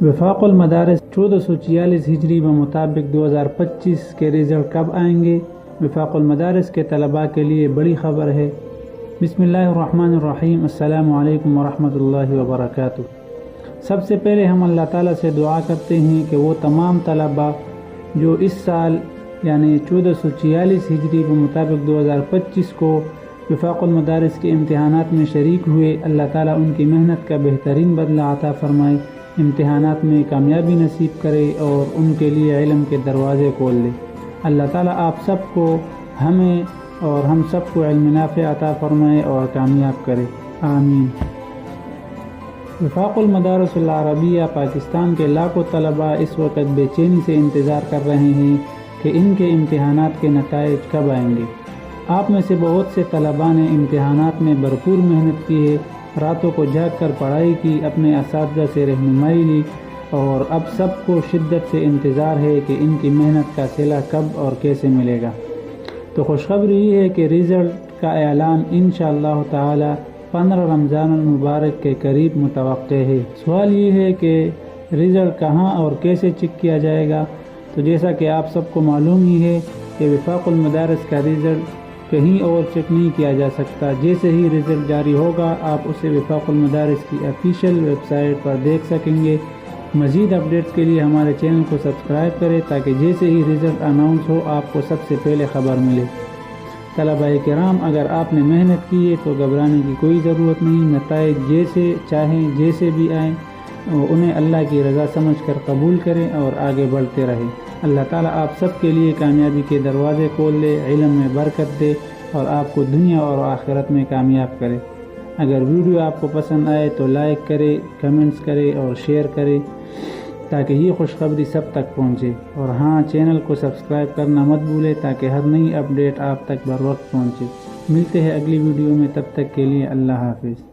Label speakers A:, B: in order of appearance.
A: وفاق المدارس 1446 ہجری بمطابق 2025 کے رزلٹ کب آئیں گے؟ وفاق المدارس کے طلباء کے لیے بڑی خبر ہے۔ بسم اللہ الرحمن الرحیم۔ السلام علیکم ورحمۃ اللہ وبرکاتہ۔ سب سے پہلے ہم اللہ تعالیٰ سے دعا کرتے ہیں کہ وہ تمام طلباء جو اس سال یعنی 1446 ہجری کے مطابق 2025 کو وفاق المدارس کے امتحانات میں شریک ہوئے، اللہ تعالیٰ ان کی محنت کا بہترین بدلہ عطا فرمائے، امتحانات میں کامیابی نصیب کرے اور ان کے لیے علم کے دروازے کھول دے۔ اللہ تعالیٰ آپ سب کو، ہمیں اور ہم سب کو علم نافع عطا فرمائے اور کامیاب کرے، آمین۔ وفاق المدارس العربیہ پاکستان کے لاکھوں طلباء اس وقت بے چینی سے انتظار کر رہے ہیں کہ ان کے امتحانات کے نتائج کب آئیں گے۔ آپ میں سے بہت سے طلباء نے امتحانات میں بھرپور محنت کی ہے، راتوں کو جاگ کر پڑھائی کی، اپنے اساتذہ سے رہنمائی لی، اور اب سب کو شدت سے انتظار ہے کہ ان کی محنت کا صلہ کب اور کیسے ملے گا۔ تو خوشخبری یہ ہے کہ رزلٹ کا اعلان انشاءاللہ تعالی 15 رمضان المبارک کے قریب متوقع ہے۔ سوال یہ ہے کہ رزلٹ کہاں اور کیسے چیک کیا جائے گا؟ تو جیسا کہ آپ سب کو معلوم ہی ہے کہ وفاق المدارس کا رزلٹ کہیں اور چیک نہیں کیا جا سکتا۔ جیسے ہی رزلٹ جاری ہوگا آپ اسے وفاق المدارس کی آفیشیل ویب سائٹ پر دیکھ سکیں گے۔ مزید اپڈیٹس کے لیے ہمارے چینل کو سبسکرائب کریں تاکہ جیسے ہی رزلٹ اناؤنس ہو آپ کو سب سے پہلے خبر ملے۔ طلباء کرام، اگر آپ نے محنت کی ہے تو گھبرانے کی کوئی ضرورت نہیں۔ نتائج جیسے چاہیں جیسے بھی آئیں انہیں اللہ کی رضا سمجھ کر قبول کریں اور آگے بڑھتے رہیں۔ اللہ تعالیٰ آپ سب کے لیے کامیابی کے دروازے کھول دے، علم میں برکت دے اور آپ کو دنیا اور آخرت میں کامیاب کرے۔ اگر ویڈیو آپ کو پسند آئے تو لائک کرے، کمنٹس کرے اور شیئر کرے تاکہ یہ خوشخبری سب تک پہنچے، اور ہاں، چینل کو سبسکرائب کرنا مت بھولے تاکہ ہر نئی اپڈیٹ آپ تک بر وقت پہنچے۔ ملتے ہیں اگلی ویڈیو میں، تب تک کے لیے اللہ حافظ۔